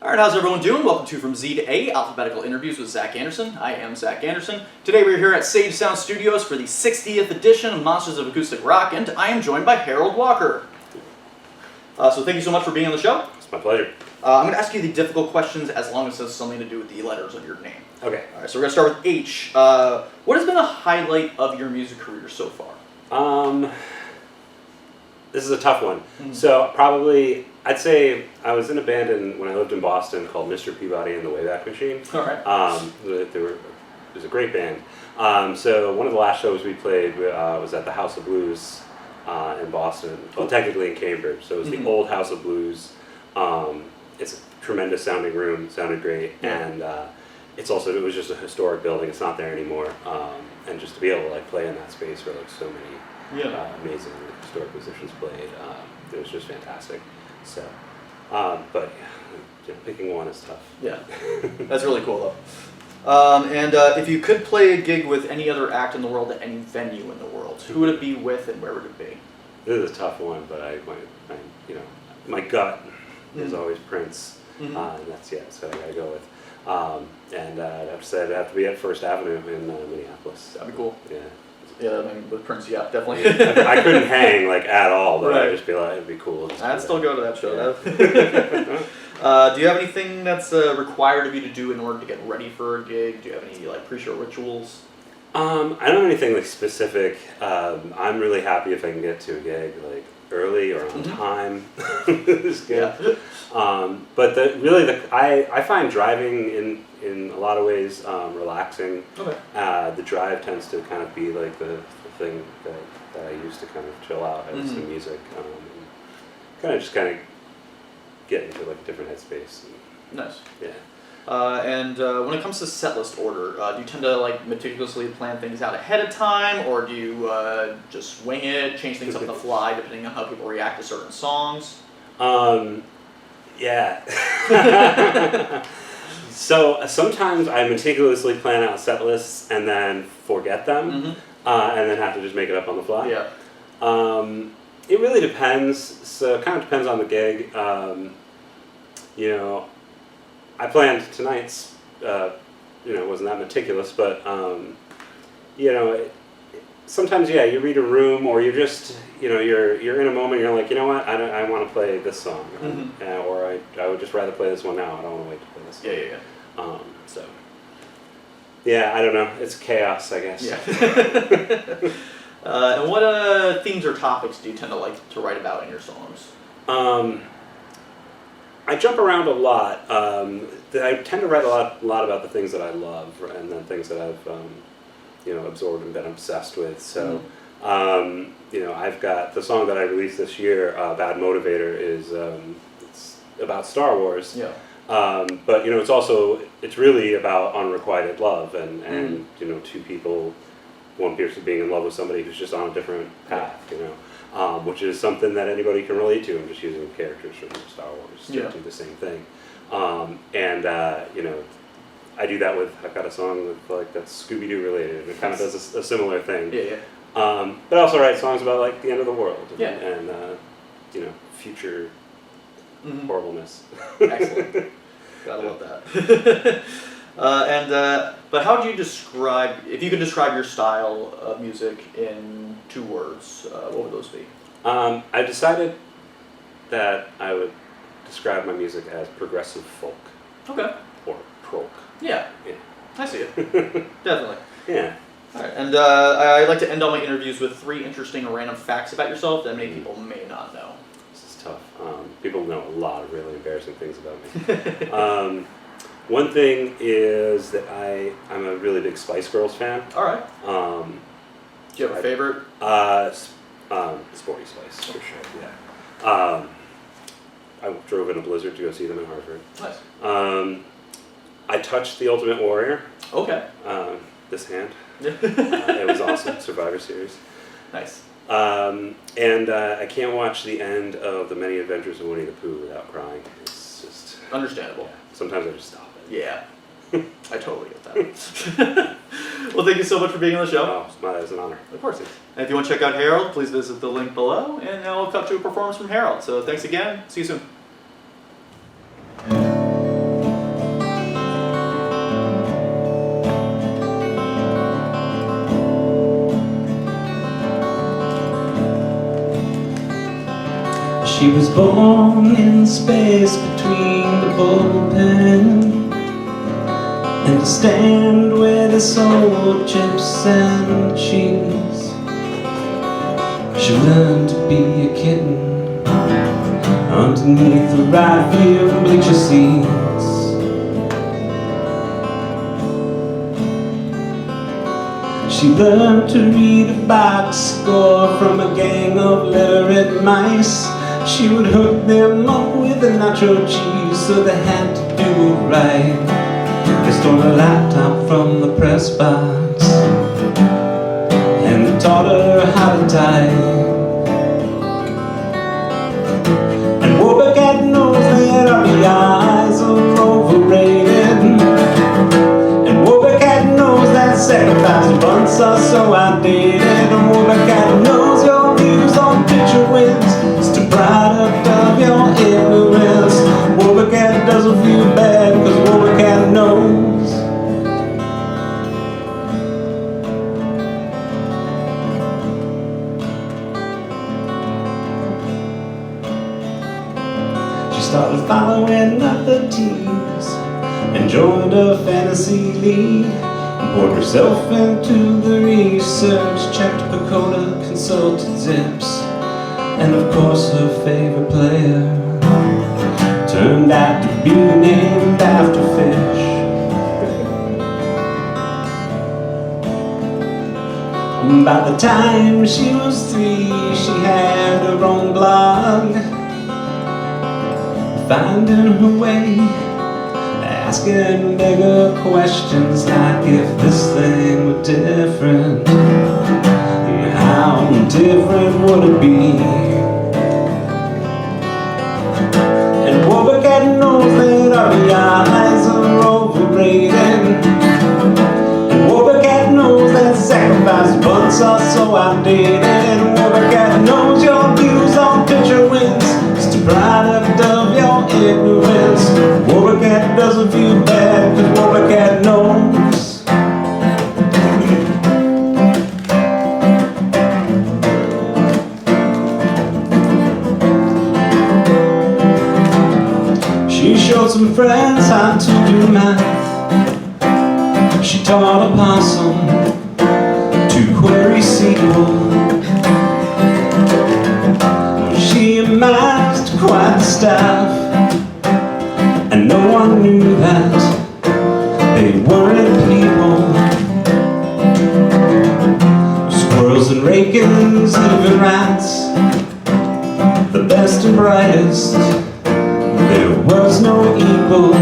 Alright, how's everyone doing? Welcome to From Z to A, Alphabetical Interviews with Zach Andersen. I am Zach Andersen. Today we're here at Sage Sound Studios for the 60th edition of Monsters of Acoustic Rock, and I am joined by Harold Walker. So thank you so much for being on the show. It's my pleasure. I'm going to ask you the difficult questions as long as it has something to do with the letters of your name. Okay. Alright, so we're going to start with H. What has been the highlight of your music career so far? This is a tough one. So probably, I'd say I was in a band when I lived in Boston called Mr. Peabody and the Wayback Machine. Alright. It was a great band. So one of the last shows we played was at the House of Blues in Boston. Well, technically in Cambridge. So it was the old House of Blues. It's a tremendous sounding room. It sounded great. And it was just a historic building. It's not there anymore. And just to be able to play in that space where so many amazing historic musicians played, it was just fantastic. So, but yeah, picking one is tough. Yeah, that's really cool though. And if you could play a gig with any other act in the world at any venue in the world, who would it be with and where would it be? This is a tough one, but my gut is always Prince, and that's what I gotta go with. And I'd have to say it'd have to be at First Avenue in Minneapolis. That'd be cool. Yeah. Yeah, I mean, with Prince, yeah, definitely. I couldn't hang at all, but I'd just be like, it'd be cool. I'd still go to that show. Yeah. Do you have anything that's required of you to do in order to get ready for a gig? Do you have any pre-show rituals? I don't have anything specific. I'm really happy if I can get to a gig early or on time. It's good. Yeah. But I find driving in a lot of ways relaxing. Okay. The drive tends to kind of be the thing that I use to kind of chill out as the music, and kind of get into different headspace. Nice. Yeah. And when it comes to set list order, do you tend to meticulously plan things out ahead of time, or do you just wing it, change things up on the fly depending on how people react to certain songs? Yeah. So sometimes I meticulously plan out set lists and then forget them, and then have to just make it up on the fly. Yeah. It really depends. So it kind of depends on the gig. I planned tonight's. Wasn't that meticulous, but sometimes you read a room, or you just you're in a moment. You're like, you know what, I want to play this song, or I would just rather play this one now. I don't want to wait to play this song. Yeah. So yeah, I don't know. It's chaos, I guess. Yeah. And what themes or topics do you tend to write about in your songs? I jump around a lot. I tend to write a lot about the things that I love, and then things that I've absorbed and been obsessed with. So, I've got the song that I released this year, "Bad Motivator," is it's about Star Wars. Yeah. But it's really about unrequited love, and two people, one person being in love with somebody who's just on a different path. Which is something that anybody can relate to. I'm just using characters from Star Wars to do the same thing. I do that I've got a song with that's Scooby-Doo related, and it kind of does a similar thing. Yeah. But I also write songs about the end of the world and future horribleness. Excellent. Gotta love that. But how do you describe, if you could describe your style of music in 2 words, what would those be? I decided that I would describe my music as progressive folk. Okay. Or prog. Yeah. I see it. Definitely. Yeah. All right. And I like to end all my interviews with 3 interesting or random facts about yourself that many people may not know. This is tough. People know a lot of really embarrassing things about me. One thing is that I'm a really big Spice Girls fan. All right. Do you have a favorite? Sporty Spice, for sure, yeah. I drove in a blizzard to go see them in Hartford. Nice. I touched The Ultimate Warrior. Okay. This hand. It was awesome. Survivor Series. Nice. And I can't watch the end of The Many Adventures of Winnie the Pooh without crying. It's just... Understandable. Yeah, sometimes I just stop it. Yeah. I totally get that. Well, thank you so much for being on the show. Oh, it's an honor. Of course. And if you want to check out Harold, please visit the link below, and now we'll cut to a performance from Harold. So thanks again. See you soon. She was born in the space between the bullpen and the stand where they sold chips and cheese. She learned to be a kitten underneath the right field bleacher seats. She learned to read a box score from a gang of literate mice. She would hook them up with a nacho cheese, so they had to do it right. They stole a laptop from the press box and they taught her how to type. And Wobecat knows that RBIs are overrated. And Wobecat knows that sacrifice bunts are so outdated. And Wobecat knows your views on picture wins is the product of your ignorance. Wobecat doesn't feel bad cause Wobecat knows. She started following other teams and joined a fantasy league and poured herself into the research, checked Pacoda, consulted Zips, and of course her favorite player turned out to be named after fish. And by the time she was 3, she had her own blog, finding her way, asking bigger questions like if this thing were different, how different would it be? And Wobecat knows that RBIs are overrated. And Wobecat knows that sacrifice bunts are so outdated. And Wobecat knows your views on pitcher wins is the product of your ignorance. Wobecat doesn't feel bad cause Wobecat knows. She showed some friends how to do math. She taught a possum to query SQL. She amassed quite the staff, and no one knew that they weren't people. Squirrels and rakins, even rats, the best and brightest, there was no equal.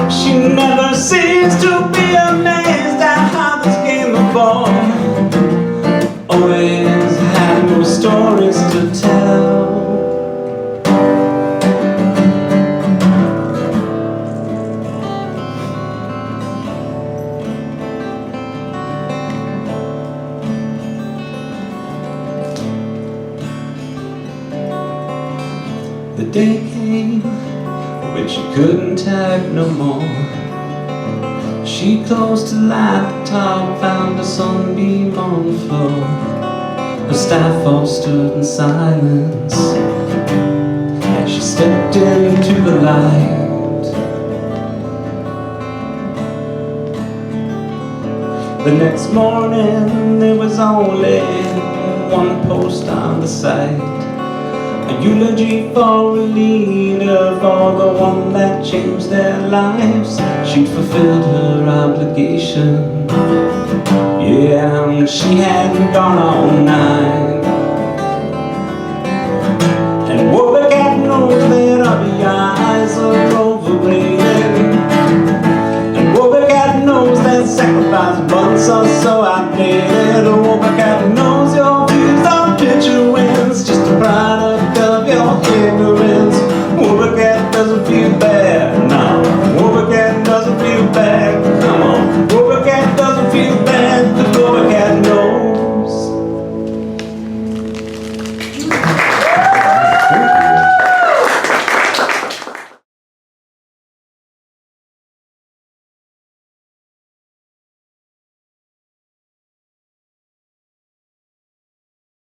She never ceased to be amazed at how this game of ball always had more stories to tell. The day came when she couldn't type no more. She closed her laptop, found a sunbeam on the floor. Her staff all stood in silence as she stepped into the light. The next morning there was only one post on the site, a eulogy for a leader, for the one that changed their lives. She'd fulfilled her obligation, yeah, and she hadn't gone all night. And Wobecat knows that RBIs are overrated. And Wobecat knows that sacrifice bunts are so outdated. And Wobecat knows your views on pitcher wins, just a product of your ignorance. Wobecat doesn't feel